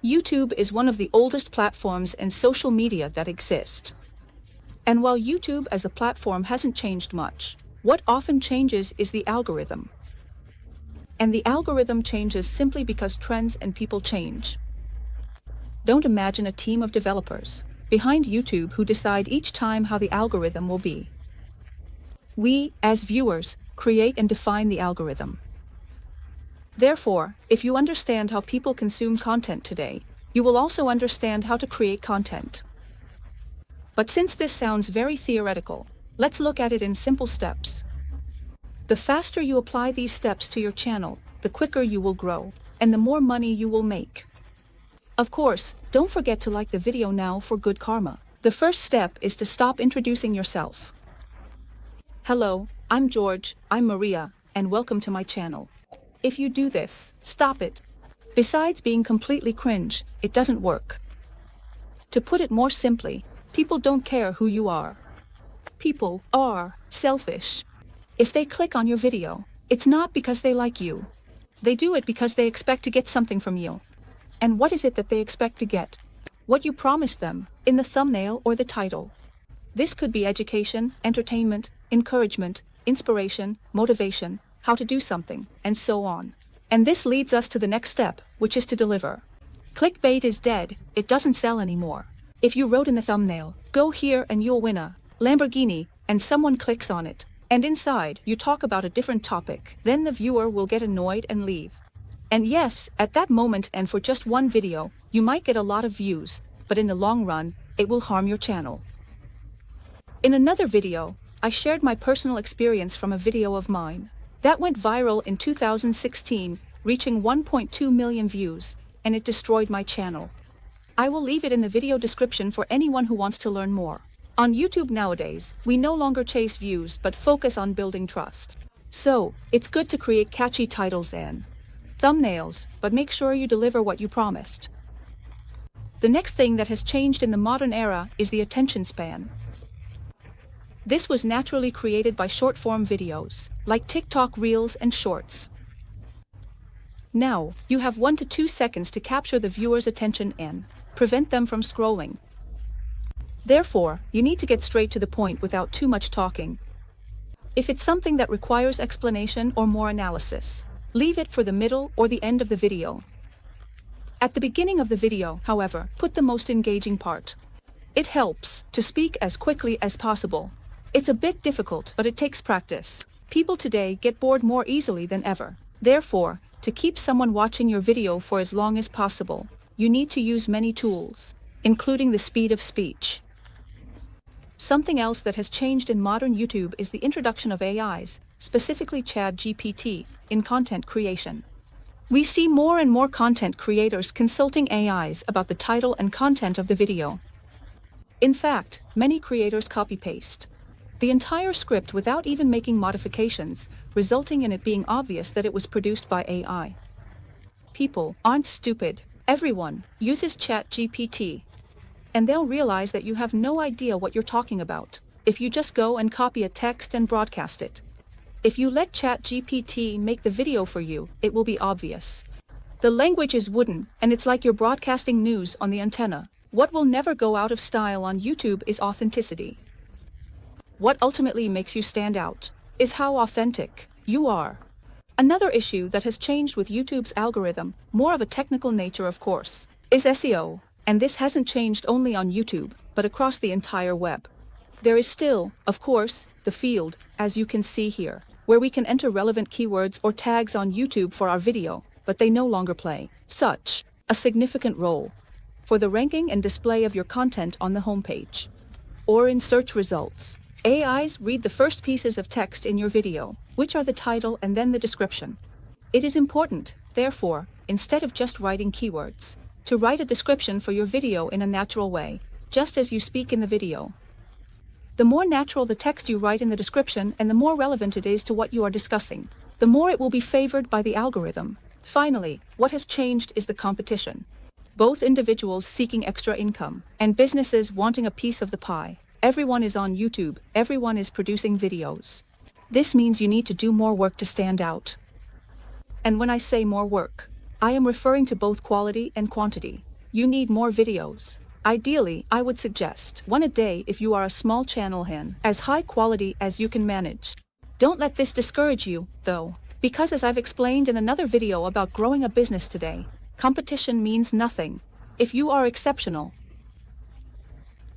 YouTube is one of the oldest platforms in social media that exist. And while YouTube as a platform hasn't changed much, what often changes is the algorithm. And the algorithm changes simply because trends and people change. Don't imagine a team of developers behind YouTube who decide each time how the algorithm will be. We, as viewers, create and define the algorithm. Therefore, if you understand how people consume content today, you will also understand how to create content. But since this sounds very theoretical, let's look at it in simple steps. The faster you apply these steps to your channel, the quicker you will grow, and the more money you will make. Of course, don't forget to like the video now for good karma. The first step is to stop introducing yourself. Hello, I'm George, I'm Maria, and welcome to my channel. If you do this, stop it. Besides being completely cringe, it doesn't work. To put it more simply, people don't care who you are. People are selfish. If they click on your video, it's not because they like you. They do it because they expect to get something from you. And what is it that they expect to get? What you promised them, in the thumbnail or the title. This could be education, entertainment, encouragement, inspiration, motivation, how to do something, and so on. And this leads us to the next step, which is to deliver. Clickbait is dead, it doesn't sell anymore. If you wrote in the thumbnail, "Go here and you'll win a Lamborghini," and someone clicks on it, and inside you talk about a different topic, then the viewer will get annoyed and leave. And yes, at that moment and for just one video, you might get a lot of views, but in the long run, it will harm your channel. In another video, I shared my personal experience from a video of mine that went viral in 2016, reaching 1.2 million views, and it destroyed my channel. I will leave it in the video description for anyone who wants to learn more. On YouTube nowadays, we no longer chase views but focus on building trust. So, it's good to create catchy titles and thumbnails, but make sure you deliver what you promised. The next thing that has changed in the modern era is the attention span. This was naturally created by short-form videos, like TikTok Reels and Shorts. Now, you have 1 to 2 seconds to capture the viewer's attention and prevent them from scrolling. Therefore, you need to get straight to the point without too much talking. If it's something that requires explanation or more analysis, leave it for the middle or the end of the video. At the beginning of the video, however, put the most engaging part. It helps to speak as quickly as possible. It's a bit difficult, but it takes practice. People today get bored more easily than ever. Therefore, to keep someone watching your video for as long as possible, you need to use many tools, including the speed of speech. Something else that has changed in modern YouTube is the introduction of AIs, specifically ChatGPT, in content creation. We see more and more content creators consulting AIs about the title and content of the video. In fact, many creators copy-paste the entire script without even making modifications, resulting in it being obvious that it was produced by AI. People aren't stupid. Everyone uses ChatGPT. And they'll realize that you have no idea what you're talking about if you just go and copy a text and broadcast it. If you let ChatGPT make the video for you, it will be obvious. The language is wooden, and it's like you're broadcasting news on the antenna. What will never go out of style on YouTube is authenticity. What ultimately makes you stand out is how authentic you are. Another issue that has changed with YouTube's algorithm, more of a technical nature of course, is SEO. And this hasn't changed only on YouTube, but across the entire web. There is still, of course, the field, as you can see here, where we can enter relevant keywords or tags on YouTube for our video, but they no longer play such a significant role for the ranking and display of your content on the homepage or in search results. AIs read the first pieces of text in your video, which are the title and then the description. It is important, therefore, instead of just writing keywords, to write a description for your video in a natural way, just as you speak in the video. The more natural the text you write in the description and the more relevant it is to what you are discussing, the more it will be favored by the algorithm. Finally, what has changed is the competition. Both individuals seeking extra income and businesses wanting a piece of the pie. Everyone is on YouTube, everyone is producing videos. This means you need to do more work to stand out. And when I say more work, I am referring to both quality and quantity. You need more videos. Ideally, I would suggest one a day if you are a small channel hen, as high quality as you can manage. Don't let this discourage you, though, because as I've explained in another video about growing a business today, competition means nothing if you are exceptional.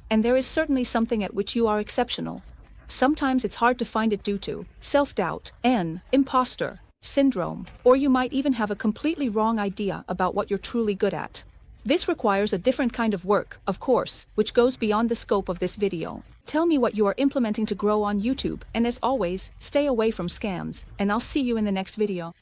And there is certainly something at which you are exceptional. Sometimes it's hard to find it due to self-doubt, and imposter syndrome, or you might even have a completely wrong idea about what you're truly good at. This requires a different kind of work, of course, which goes beyond the scope of this video. Tell me what you are implementing to grow on YouTube, and as always, stay away from scams, and I'll see you in the next video.